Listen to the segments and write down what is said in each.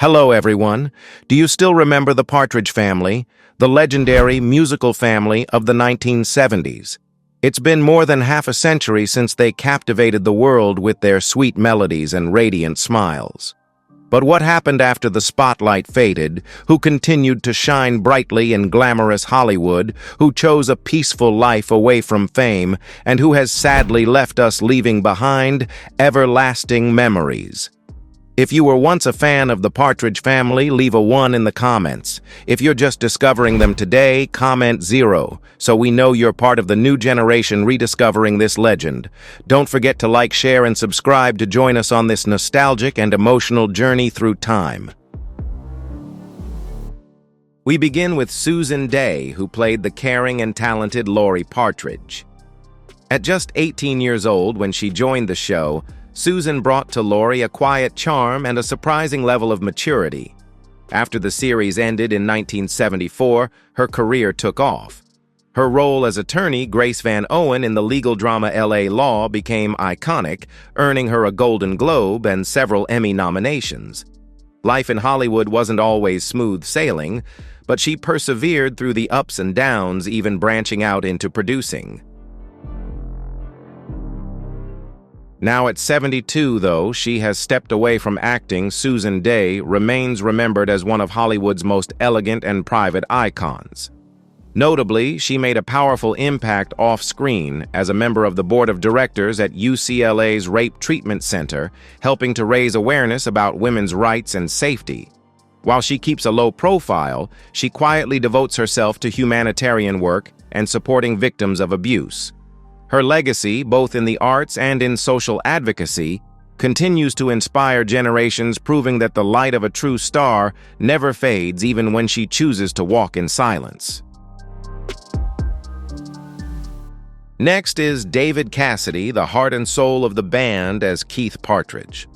Hello, everyone. Do you still remember the Partridge family, the legendary musical family of the 1970s? It's been more than half a century since they captivated the world with their sweet melodies and radiant smiles. But what happened after the spotlight faded? Who continued to shine brightly in glamorous Hollywood? Who chose a peaceful life away from fame? And who has sadly left us leaving behind everlasting memories? If you were once a fan of the Partridge family, leave a 1 in the comments. If you're just discovering them today, comment 0, so we know you're part of the new generation rediscovering this legend. Don't forget to like, share, and subscribe to join us on this nostalgic and emotional journey through time. We begin with Susan Day, who played the caring and talented Laurie Partridge. At just 18 years old when she joined the show, Susan brought to Laurie a quiet charm and a surprising level of maturity. After the series ended in 1974, her career took off. Her role as attorney Grace Van Owen in the legal drama L.A. Law became iconic, earning her a Golden Globe and several Emmy nominations. Life in Hollywood wasn't always smooth sailing, but she persevered through the ups and downs, even branching out into producing. Now at 72, though she has stepped away from acting, Susan Day remains remembered as one of Hollywood's most elegant and private icons. Notably, she made a powerful impact off-screen as a member of the board of directors at UCLA's Rape Treatment Center, helping to raise awareness about women's rights and safety. While she keeps a low profile, she quietly devotes herself to humanitarian work and supporting victims of abuse. Her legacy, both in the arts and in social advocacy, continues to inspire generations, proving that the light of a true star never fades even when she chooses to walk in silence. Next is David Cassidy, the heart and soul of the band as Keith Partridge.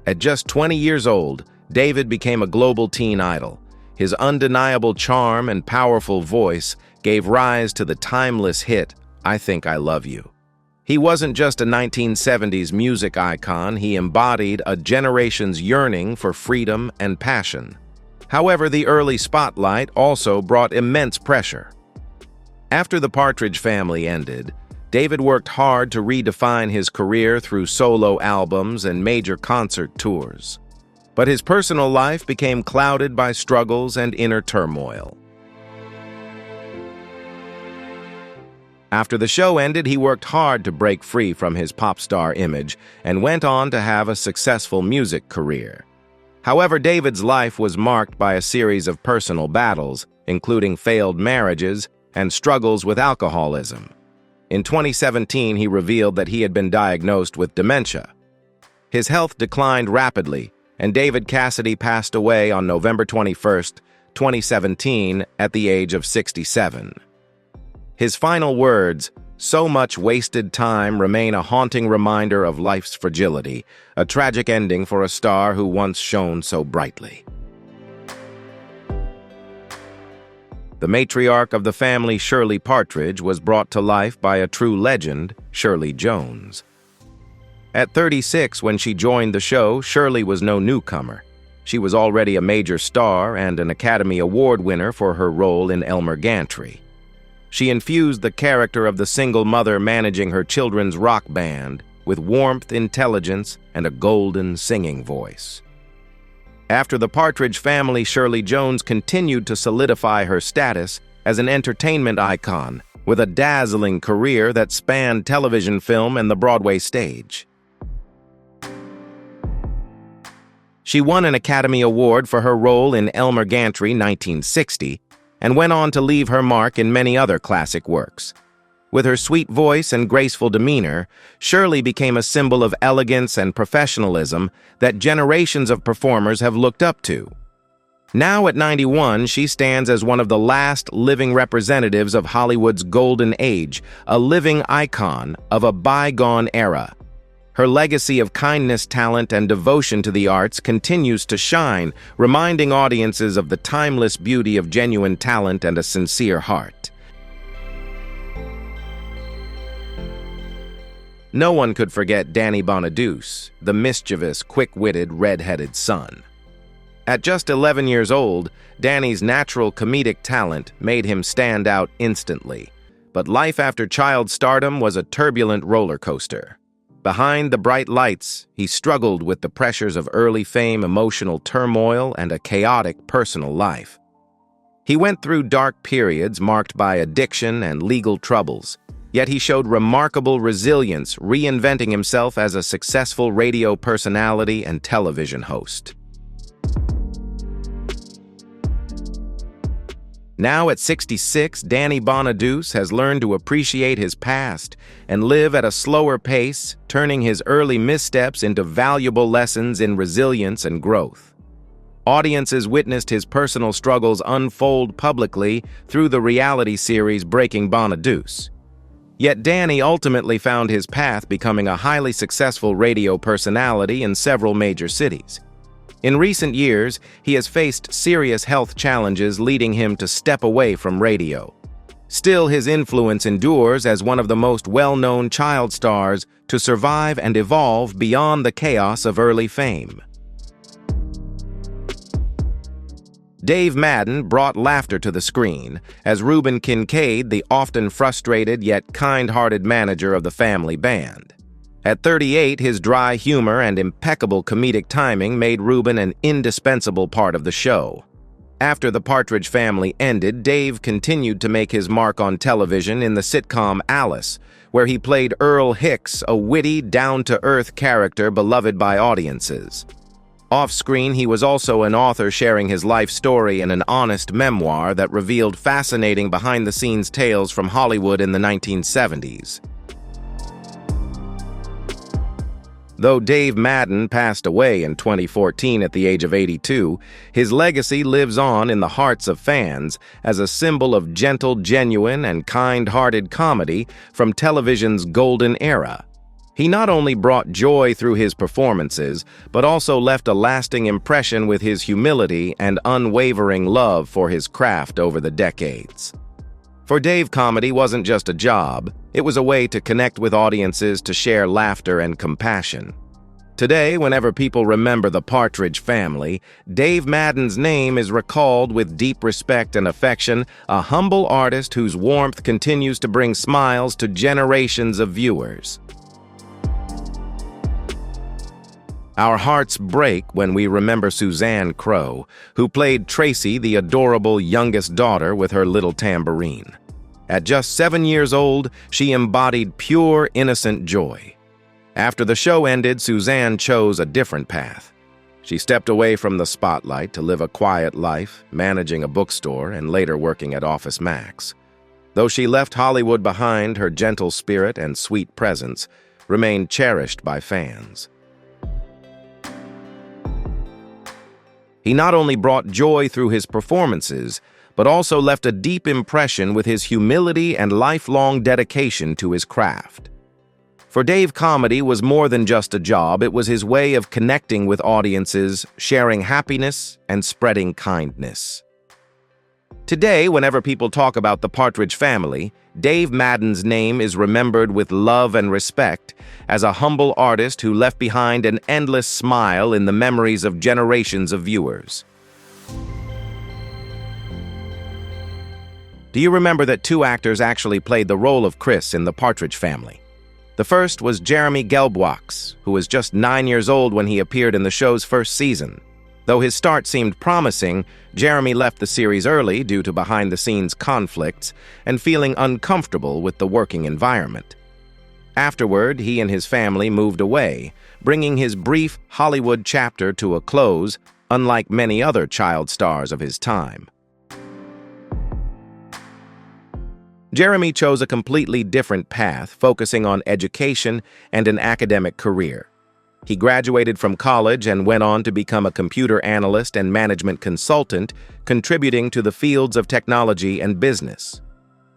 At just 20 years old, David became a global teen idol. His undeniable charm and powerful voice gave rise to the timeless hit, I Think I Love You. He wasn't just a 1970s music icon, he embodied a generation's yearning for freedom and passion. However, the early spotlight also brought immense pressure. After the Partridge family ended, David worked hard to redefine his career through solo albums and major concert tours. But his personal life became clouded by struggles and inner turmoil. After the show ended, he worked hard to break free from his pop star image and went on to have a successful music career. However, David's life was marked by a series of personal battles, including failed marriages and struggles with alcoholism. In 2017, he revealed that he had been diagnosed with dementia. His health declined rapidly, and David Cassidy passed away on November 21, 2017, at the age of 67. His final words, "So much wasted time," remain a haunting reminder of life's fragility, a tragic ending for a star who once shone so brightly. The matriarch of the family, Shirley Partridge, was brought to life by a true legend, Shirley Jones. At 36, when she joined the show, Shirley was no newcomer. She was already a major star and an Academy Award winner for her role in Elmer Gantry. She infused the character of the single mother managing her children's rock band with warmth, intelligence, and a golden singing voice. After the Partridge family, Shirley Jones continued to solidify her status as an entertainment icon with a dazzling career that spanned television, film, and the Broadway stage. She won an Academy Award for her role in Elmer Gantry 1960, and went on to leave her mark in many other classic works. With her sweet voice and graceful demeanor, Shirley became a symbol of elegance and professionalism that generations of performers have looked up to. Now at 91, she stands as one of the last living representatives of Hollywood's golden age, a living icon of a bygone era. Her legacy of kindness, talent, and devotion to the arts continues to shine, reminding audiences of the timeless beauty of genuine talent and a sincere heart. No one could forget Danny Bonaduce, the mischievous, quick-witted, red-headed son. At just 11 years old, Danny's natural comedic talent made him stand out instantly. But life after child stardom was a turbulent roller coaster. Behind the bright lights, he struggled with the pressures of early fame, emotional turmoil, and a chaotic personal life. He went through dark periods marked by addiction and legal troubles, yet he showed remarkable resilience, reinventing himself as a successful radio personality and television host. Now at 66, Danny Bonaduce has learned to appreciate his past and live at a slower pace, turning his early missteps into valuable lessons in resilience and growth. Audiences witnessed his personal struggles unfold publicly through the reality series Breaking Bonaduce. Yet Danny ultimately found his path, becoming a highly successful radio personality in several major cities. In recent years, he has faced serious health challenges, leading him to step away from radio. Still, his influence endures as one of the most well-known child stars to survive and evolve beyond the chaos of early fame. Dave Madden brought laughter to the screen as Reuben Kincaid, the often frustrated yet kind-hearted manager of the family band. At 38, his dry humor and impeccable comedic timing made Reuben an indispensable part of the show. After the Partridge family ended, Dave continued to make his mark on television in the sitcom Alice, where he played Earl Hicks, a witty, down-to-earth character beloved by audiences. Off-screen, he was also an author, sharing his life story in an honest memoir that revealed fascinating behind-the-scenes tales from Hollywood in the 1970s. Though Dave Madden passed away in 2014 at the age of 82, his legacy lives on in the hearts of fans as a symbol of gentle, genuine, and kind-hearted comedy from television's golden era. He not only brought joy through his performances, but also left a lasting impression with his humility and unwavering love for his craft over the decades. For Dave, comedy wasn't just a job, it was a way to connect with audiences, to share laughter and compassion. Today, whenever people remember the Partridge family, Dave Madden's name is recalled with deep respect and affection, a humble artist whose warmth continues to bring smiles to generations of viewers. Our hearts break when we remember Suzanne Crough, who played Tracy, the adorable youngest daughter with her little tambourine. At just 7 years old, she embodied pure, innocent joy. After the show ended, Suzanne chose a different path. She stepped away from the spotlight to live a quiet life, managing a bookstore and later working at Office Max. Though she left Hollywood behind, her gentle spirit and sweet presence remained cherished by fans. He not only brought joy through his performances, but also left a deep impression with his humility and lifelong dedication to his craft. For Dave, comedy was more than just a job, it was his way of connecting with audiences, sharing happiness, and spreading kindness. Today, whenever people talk about the Partridge family, Dave Madden's name is remembered with love and respect as a humble artist who left behind an endless smile in the memories of generations of viewers. Do you remember that 2 actors actually played the role of Chris in the Partridge family? The first was Gelbwaks, who was just 9 years old when he appeared in the show's first season. Though his start seemed promising, Jeremy left the series early due to behind-the-scenes conflicts and feeling uncomfortable with the working environment. Afterward, he and his family moved away, bringing his brief Hollywood chapter to a close, unlike many other child stars of his time. Jeremy chose a completely different path, focusing on education and an academic career. He graduated from college and went on to become a computer analyst and management consultant, contributing to the fields of technology and business.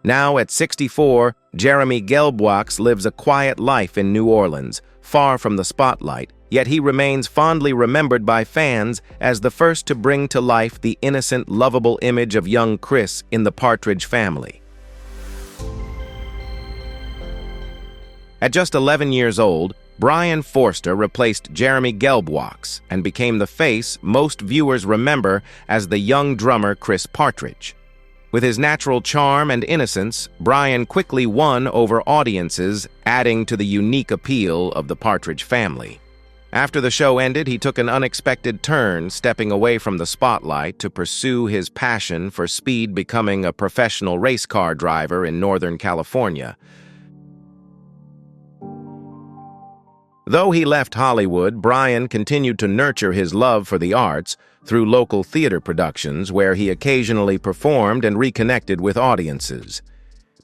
Now, at 64, Jeremy Gelbwaks lives a quiet life in New Orleans, far from the spotlight, yet he remains fondly remembered by fans as the first to bring to life the innocent, lovable image of young Chris in the Partridge family. At just 11 years old, Brian Forster replaced Jeremy Gelbwaks and became the face most viewers remember as the young drummer Chris Partridge. With his natural charm and innocence, Brian quickly won over audiences, adding to the unique appeal of the Partridge family. After the show ended, he took an unexpected turn, stepping away from the spotlight to pursue his passion for speed, becoming a professional race car driver in Northern California. Though he left Hollywood, Brian continued to nurture his love for the arts through local theater productions where he occasionally performed and reconnected with audiences.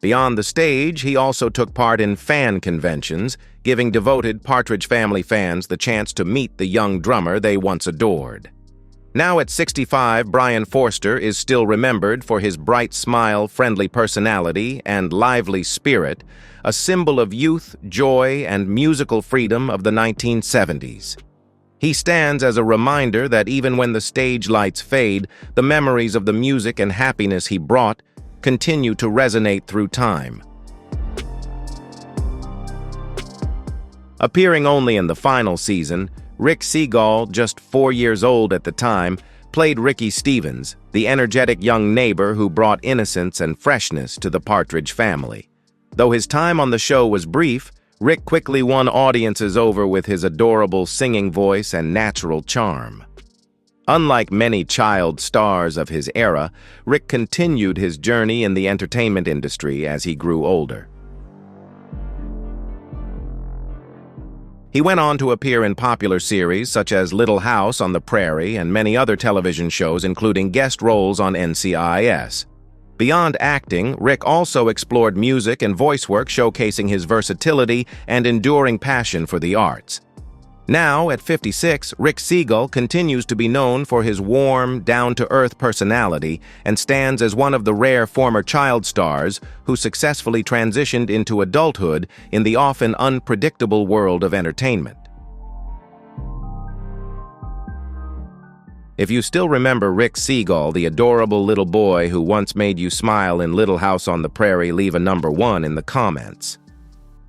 Beyond the stage, he also took part in fan conventions, giving devoted Partridge Family fans the chance to meet the young drummer they once adored. Now at 65, Brian Forster is still remembered for his bright smile, friendly personality, and lively spirit, a symbol of youth, joy, and musical freedom of the 1970s. He stands as a reminder that even when the stage lights fade, the memories of the music and happiness he brought continue to resonate through time. Appearing only in the final season, Rick Segall, just 4 years old at the time, played Ricky Stevens, the energetic young neighbor who brought innocence and freshness to the Partridge family. Though his time on the show was brief, Rick quickly won audiences over with his adorable singing voice and natural charm. Unlike many child stars of his era, Rick continued his journey in the entertainment industry as he grew older. He went on to appear in popular series such as Little House on the Prairie and many other television shows, including guest roles on NCIS. Beyond acting, Rick also explored music and voice work, showcasing his versatility and enduring passion for the arts. Now, at 56, Rick Segall continues to be known for his warm, down-to-earth personality and stands as one of the rare former child stars who successfully transitioned into adulthood in the often unpredictable world of entertainment. If you still remember Rick Segall, the adorable little boy who once made you smile in Little House on the Prairie, leave a number 1 in the comments.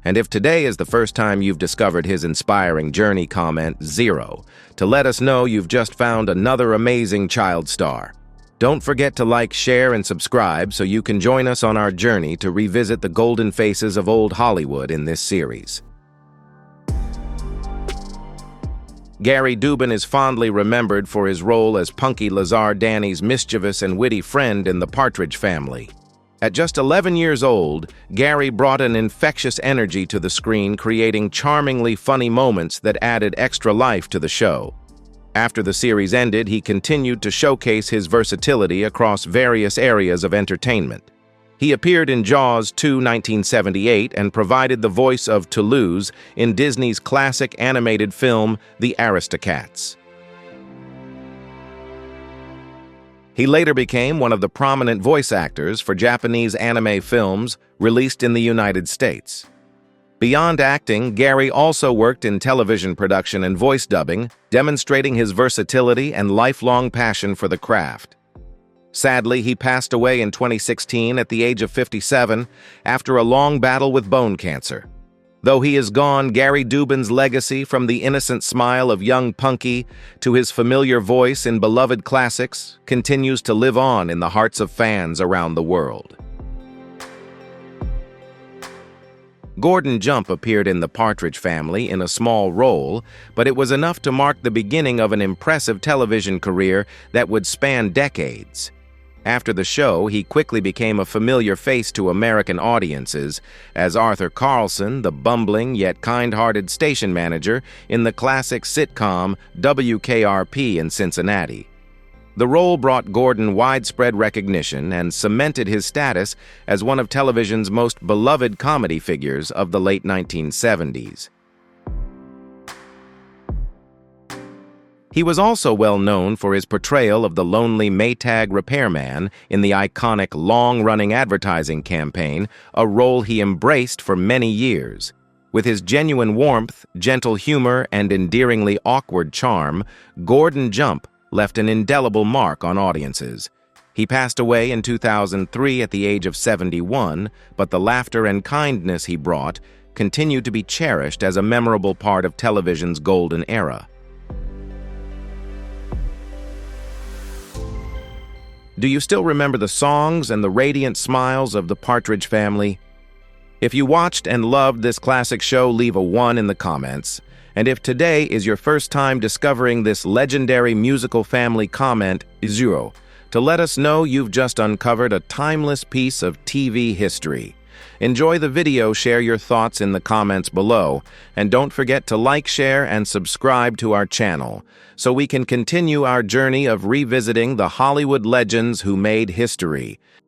And if today is the first time you've discovered his inspiring journey, comment 0 to let us know you've just found another amazing child star. Don't forget to like, share, and subscribe so you can join us on our journey to revisit the golden faces of old Hollywood in this series. Gary Dubin is fondly remembered for his role as Punky, Lazar, Danny's mischievous and witty friend in the Partridge family. At just 11 years old, Gary brought an infectious energy to the screen, creating charmingly funny moments that added extra life to the show. After the series ended, he continued to showcase his versatility across various areas of entertainment. He appeared in Jaws 2, 1978, and provided the voice of Toulouse in Disney's classic animated film, The Aristocats. He later became one of the prominent voice actors for Japanese anime films released in the United States. Beyond acting, Gary also worked in television production and voice dubbing, demonstrating his versatility and lifelong passion for the craft. Sadly, he passed away in 2016 at the age of 57 after a long battle with bone cancer. Though he is gone, Gary Dubin's legacy, from the innocent smile of young Punky to his familiar voice in beloved classics, continues to live on in the hearts of fans around the world. Gordon Jump appeared in the Partridge family in a small role, but it was enough to mark the beginning of an impressive television career that would span decades. After the show, he quickly became a familiar face to American audiences as Arthur Carlson, the bumbling yet kind-hearted station manager in the classic sitcom WKRP in Cincinnati. The role brought Gordon widespread recognition and cemented his status as one of television's most beloved comedy figures of the late 1970s. He was also well known for his portrayal of the lonely Maytag repairman in the iconic long-running advertising campaign, a role he embraced for many years. With his genuine warmth, gentle humor, and endearingly awkward charm, Gordon Jump left an indelible mark on audiences. He passed away in 2003 at the age of 71, but the laughter and kindness he brought continue to be cherished as a memorable part of television's golden era. Do you still remember the songs and the radiant smiles of the Partridge family? If you watched and loved this classic show, leave a 1 in the comments. And if today is your first time discovering this legendary musical family, comment 0 to let us know you've just uncovered a timeless piece of TV history. Enjoy the video, share your thoughts in the comments below, and don't forget to like, share, and subscribe to our channel so we can continue our journey of revisiting the Hollywood legends who made history.